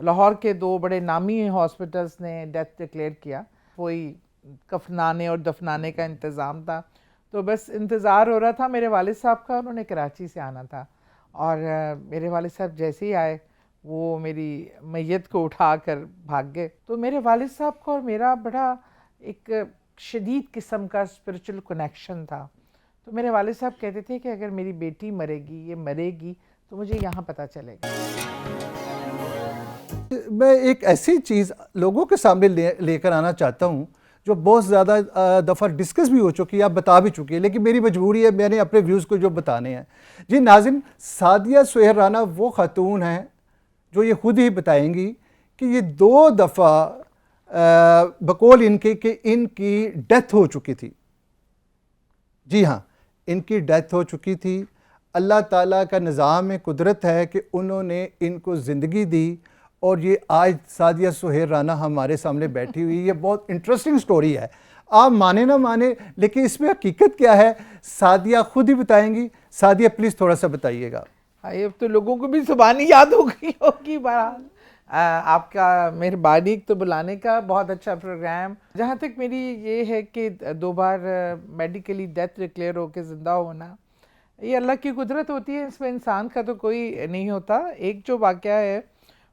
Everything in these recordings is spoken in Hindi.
लाहौर के दो बड़े नामी हॉस्पिटल्स ने डेथ डिक्लेयर किया। कोई कफनाने और दफनाने का इंतज़ाम था, तो बस इंतज़ार हो रहा था मेरे वालिद साहब का। उन्होंने कराची से आना था और मेरे वालिद साहब जैसे ही आए वो मेरी मैयत को उठा कर भाग गए। तो मेरे वालिद साहब का और मेरा बड़ा एक शदीद किस्म का स्पिरिचुअल कनेक्शन था। तो मेरे वालिद साहब कहते थे कि अगर मेरी बेटी मरेगी, ये मरेगी, तो मुझे यहाँ पता चलेगा। मैं एक ऐसी चीज़ लोगों के सामने लेकर आना चाहता हूँ जो बहुत ज़्यादा दफ़ा डिस्कस भी हो चुकी है, आप बता भी चुकी है, लेकिन मेरी मजबूरी है, मैंने अपने व्यूज़ को जो बताने हैं। जी नाज़िम, सादिया सुहेर राना वो खातून हैं जो ये खुद ही बताएंगी कि ये 2 दफ़ा बकौल इनके कि इनकी डेथ हो चुकी थी। जी हाँ, इनकी डेथ हो चुकी थी। अल्लाह ताला का निज़ाम कुदरत है कि उन्होंने इनको ज़िंदगी दी और ये आज सादिया सुहेर राना हमारे सामने बैठी हुई। ये बहुत इंटरेस्टिंग स्टोरी है, आप माने ना माने, लेकिन इसमें हकीकत क्या है सादिया खुद ही बताएंगी। सादिया प्लीज़ थोड़ा सा बताइएगा। ये तो लोगों को भी ज़ुबानी याद हो गई होगी। बहरहाल आपका मेहरबानी तो बुलाने का, बहुत अच्छा प्रोग्राम। जहाँ तक मेरी ये है कि 2 बार मेडिकली डेथ डिक्लेयर होकर ज़िंदा होना, ये अल्लाह की कुदरत होती है, इसमें इंसान का तो कोई नहीं होता। एक जो वाक़या है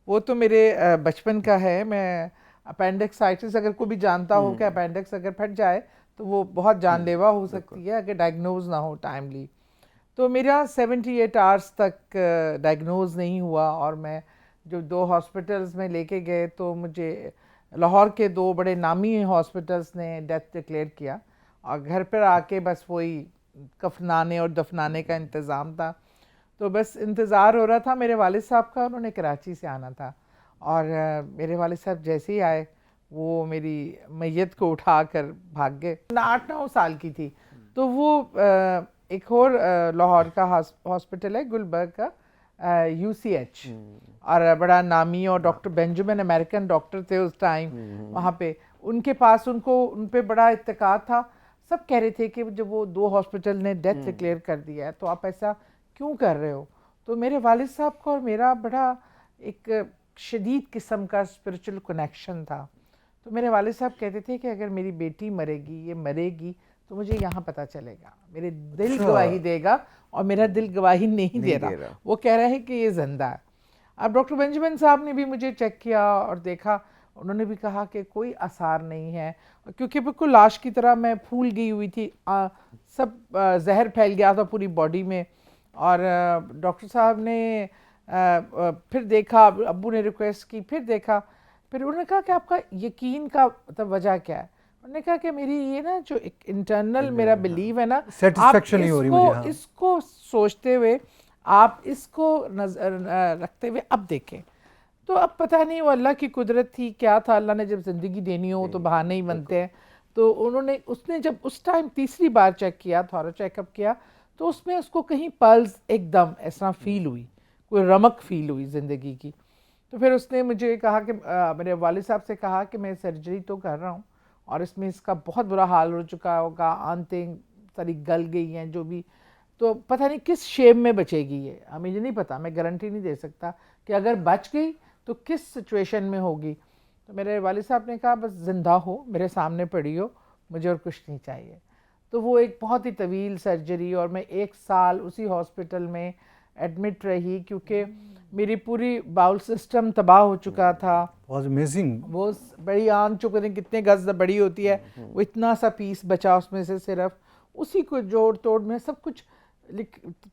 वो तो मेरे बचपन का है। मैं अपेंडिक्साइटिस, अगर कोई भी जानता हो कि अपेंडिक्स अगर फट जाए तो वो बहुत जानलेवा हो सकती है अगर डायग्नोज ना हो टाइमली। तो मेरा 78 आवर्स तक डायग्नोज नहीं हुआ और मैं जो 2 हॉस्पिटल्स में लेके गए तो मुझे लाहौर के 2 बड़े नामी हॉस्पिटल्स ने डेथ डिक्लेयर किया और घर पर आके बस वही कफनाने और दफनाने का इंतज़ाम था। तो बस इंतज़ार हो रहा था मेरे वालिद साहब का। उन्होंने कराची से आना था और मेरे वालिद साहब जैसे ही आए वो मेरी मैयत को उठा कर भाग गए। 8-9 साल की थी। तो वो एक और लाहौर का हॉस्पिटल है गुलबर्ग का, UCH, और बड़ा नामी और डॉक्टर बेंजामिन अमेरिकन डॉक्टर थे उस टाइम वहाँ पे। उनके पास उन पे बड़ा इत्तेकाद था। सब कह रहे थे कि जब वो 2 हॉस्पिटल ने डेथ डिक्लेयर कर दिया है तो आप ऐसा क्यों कर रहे हो। तो मेरे वालिद साहब का और मेरा बड़ा एक शदीद किस्म का स्पिरिचुअल कनेक्शन था। तो मेरे वालिद साहब कहते थे कि अगर मेरी बेटी मरेगी, ये मरेगी, तो मुझे यहाँ पता चलेगा। मेरे दिल गवाही देगा और मेरा दिल गवाही नहीं दे रहा। वो कह रहा है कि ये जिंदा है। अब डॉक्टर बेंजामिन साहब ने भी मुझे चेक किया और देखा। उन्होंने भी कहा कि कोई आसार नहीं है, क्योंकि बिल्कुल लाश की तरह मैं फूल गई हुई थी। सब जहर फैल गया था पूरी बॉडी में। और डॉक्टर साहब ने फिर देखा, अब्बू ने रिक्वेस्ट की, फिर देखा। फिर उन्होंने कहा कि आपका यकीन का मतलब वजह क्या है। उन्होंने कहा कि मेरी ये ना जो एक इंटरनल मेरा बिलीव है ना, सेटिस्फेक्शन नहीं हो रही मुझे। हाँ। इसको सोचते हुए, आप इसको नजर रखते हुए अब देखें। तो अब पता नहीं वो अल्लाह की कुदरत थी क्या था। अल्लाह ने जब ज़िंदगी देनी हो तो बहाने ही बनते हैं। तो उसने जब उस टाइम तीसरी बार चेक किया, थॉरो चेकअप किया, तो उसमें उसको कहीं पल्स एकदम ऐसा फील हुई, कोई रमक फील हुई ज़िंदगी की। तो फिर उसने मुझे कहा कि मेरे वालिद साहब से कहा कि मैं सर्जरी तो कर रहा हूँ और इसमें इसका बहुत बुरा हाल हो चुका होगा, आंतें सारी गल गई हैं जो भी, तो पता नहीं किस शेप में बचेगी ये, हमें ये नहीं पता। मैं गारंटी नहीं दे सकता कि अगर बच गई तो किस सिचुएशन में होगी। तो मेरे वालिद साहब ने कहा बस ज़िंदा हो, मेरे सामने पड़ी हो, मुझे और कुछ नहीं चाहिए। तो वो एक बहुत ही तवील सर्जरी, और मैं 1 साल उसी हॉस्पिटल में एडमिट रही क्योंकि मेरी पूरी बाउल सिस्टम तबाह हो चुका था। अमेजिंग। वो बड़ी आंत चुके थे, कितने गज बड़ी होती है, वो इतना सा पीस बचा उसमें से, सिर्फ उसी को जोड़ तोड़ में सब कुछ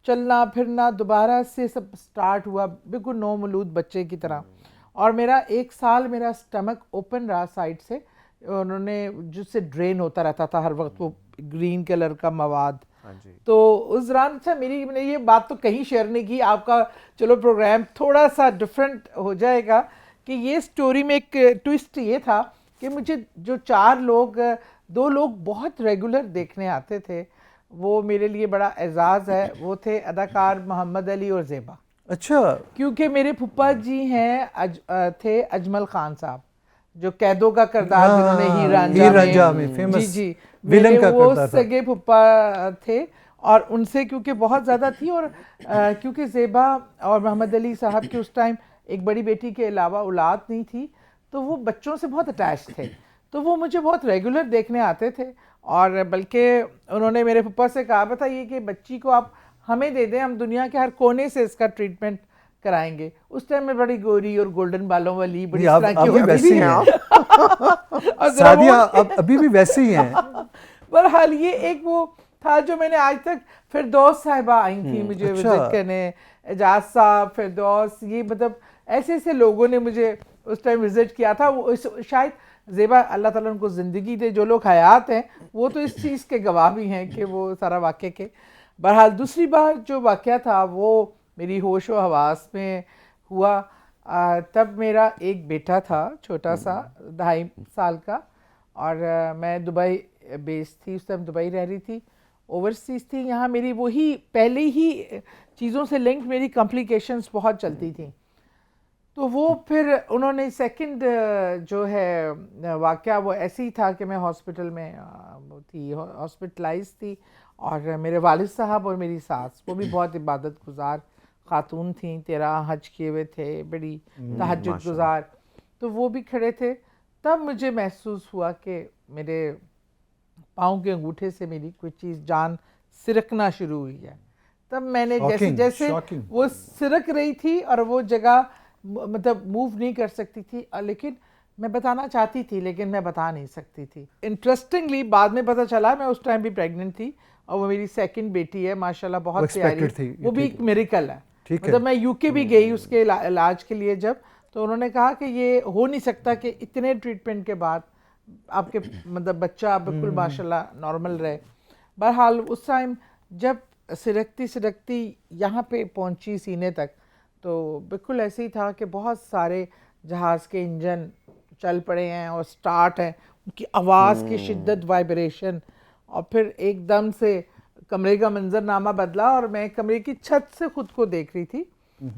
चलना फिरना दोबारा से सब स्टार्ट हुआ, बिल्कुल नौमौलूद बच्चे की तरह। और मेरा 1 साल मेरा स्टमक ओपन रहा साइड से, उन्होंने जिससे ड्रेन होता रहता था हर वक्त वो ग्रीन कलर का मवाद। तो उस दौरान, अच्छा मैंने ये बात तो कहीं शेयर नहीं की, आपका चलो प्रोग्राम थोड़ा सा डिफरेंट हो जाएगा कि ये स्टोरी में एक ट्विस्ट ये था कि मुझे जो 4 लोग, 2 लोग बहुत रेगुलर देखने आते थे, वो मेरे लिए बड़ा एजाज़ है। वो थे अदाकार मोहम्मद अली और ज़ेबा। अच्छा। क्योंकि मेरे फुप्पा जी हैं थे अजमल खान साहब, जो कैदों का किरदार जिन्होंने हीर रांझा में फेमस जी विलन का वो किरदार था। सगे फुप्पा थे। और उनसे क्योंकि बहुत ज़्यादा थी, और क्योंकि ज़ेबा और मोहम्मद अली साहब की उस टाइम एक बड़ी बेटी के अलावा औलाद नहीं थी, तो वो बच्चों से बहुत अटैच थे, तो वो मुझे बहुत रेगुलर देखने आते थे। और बल्कि उन्होंने मेरे पापा से कहा, बताइए कि बच्ची को आप हमें दे दें, हम दुनिया के हर कोने से इसका ट्रीटमेंट कराएंगे। उस टाइम में बड़ी गोरी और गोल्डन बालों वाली बड़ी इस तरह की अभी वैसी हैं और ज़रा सादिया, वो- अभी भी वैसे ही हैं। बहरहाल ये एक वो था जो मैंने आज तक, फिरदौस साहिबा आई थी मुझे अच्छा। विजिट करने, एजाज साहब, फिरदौस, ये मतलब ऐसे ऐसे लोगों ने मुझे उस टाइम विजिट किया था। वो शायद ज़ेबा, अल्लाह ताला उनको ज़िंदगी दे, जो लोग हयात हैं वो तो इस चीज़ के गवाह भी हैं कि वो सारा वाक़े के। बहरहाल दूसरी बार जो वाक़या था वो मेरी होश व हवास में हुआ। तब मेरा एक बेटा था छोटा सा, 2.5 साल का, और मैं दुबई बेस्ड थी, उस टाइम दुबई रह रही थी, ओवरसीज़ थी। यहाँ मेरी वही पहले ही चीज़ों से लिंक्ड मेरी कॉम्प्लिकेशंस बहुत चलती थी। तो वो फिर उन्होंने सेकंड जो है वाक़या वो ऐसे ही था कि मैं हॉस्पिटल में वो थी, हॉस्पिटलाइज थी, और मेरे वालिद साहब और मेरी सास, वो भी बहुत इबादत गुजार ख़ातून थी, 13 हज किए हुए थे, बड़ी तहज्जुद गुजार, तो वो भी खड़े थे। तब मुझे महसूस हुआ कि मेरे पाँव के अंगूठे से मेरी कोई चीज़ जान सिरकना शुरू हुई है। तब मैंने जैसे जैसे वो सिरक रही थी और वो जगह मतलब मूव नहीं कर सकती थी, लेकिन मैं बताना चाहती थी लेकिन मैं बता नहीं सकती थी। इंटरेस्टिंगली बाद में पता चला मैं उस टाइम भी प्रेग्नेंट थी, और वो मेरी सेकंड बेटी है, माशाल्लाह बहुत प्यारी थी, वो भी एक मिरेकल है। मतलब मैं यूके भी गई उसके इलाज के लिए जब, तो उन्होंने कहा कि ये हो नहीं सकता कि इतने ट्रीटमेंट के बाद आपके मतलब बच्चा बिल्कुल माशाल्लाह नॉर्मल रहे। बहरहाल उस टाइम जब सिरकती सिरकती यहाँ पे पहुँची सीने तक, तो बिल्कुल ऐसे ही था कि बहुत सारे जहाज़ के इंजन चल पड़े हैं और स्टार्ट हैं, उनकी आवाज़ की शिद्दत, वाइब्रेशन, और फिर एकदम से कमरे का मंजरनामा बदला और मैं कमरे की छत से खुद को देख रही थी,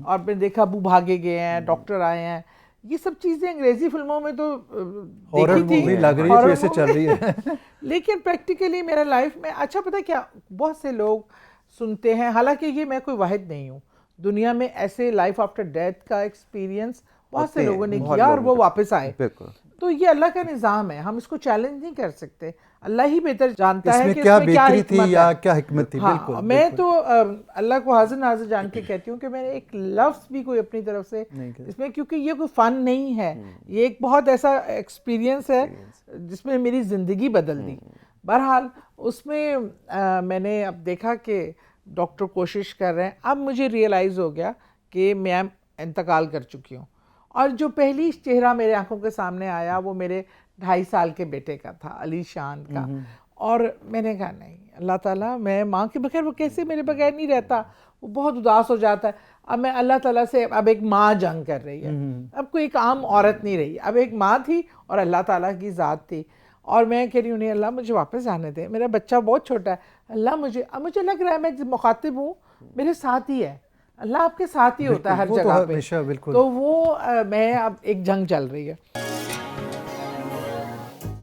और मैंने देखा अबू भागे गए हैं, डॉक्टर आए हैं। ये सब चीज़ें अंग्रेज़ी फिल्मों में तो देखी थी, लग रही है तो ऐसे चल रही है लेकिन प्रैक्टिकली मेरा लाइफ में, अच्छा पता है क्या, बहुत से लोग सुनते हैं, हालांकि ये मैं कोई वाहिद नहीं हूँ, दुनिया में ऐसे लाइफ आफ्टर डेथ का एक्सपीरियंस बहुत से लोगों ने किया और वो वापस आए। तो ये अल्लाह का निज़ाम है, हम इसको चैलेंज नहीं कर सकते, अल्लाह ही बेहतर जानता है कि इसमें क्या हिकमत थी या क्या हिकमत थी। हाँ, बिल्कुल, मैं बिल्कुल। तो अल्लाह को हाजिर नाजिर जान के कहती हूँ कि मैंने एक लफ्ज़ भी कोई अपनी तरफ से इसमें, क्योंकि ये कोई फ़न नहीं है, ये एक बहुत ऐसा एक्सपीरियंस है जिसमें मेरी ज़िंदगी बदल दी। बहरहाल उसमें मैंने अब देखा कि डॉक्टर कोशिश कर रहे हैं, अब मुझे रियलाइज़ हो गया कि मैं इंतकाल कर चुकी हूँ, और जो पहली चेहरा मेरे आंखों के सामने आया वो मेरे 2.5 साल के बेटे का था, अली शान का। और मैंने कहा नहीं अल्लाह ताला, मैं माँ के बगैर, वो कैसे मेरे बगैर नहीं रहता, वो बहुत उदास हो जाता है। अब मैं अल्लाह ताला से, अब एक माँ जंग कर रही है, अब कोई एक आम औरत नहीं रही, अब एक माँ थी और अल्लाह ताला की ज़ात थी, और मैं कह रही हूँ नहीं अल्लाह मुझे वापस जाने दे, मेरा बच्चा बहुत छोटा है, अल्लाह मुझे, अब मुझे लग रहा है मैं मुखातिब हूँ, मेरे साथ ही है, अल्लाह आपके साथ ही होता है हर जगह पे, तो वो मैं अब एक जंग चल रही है।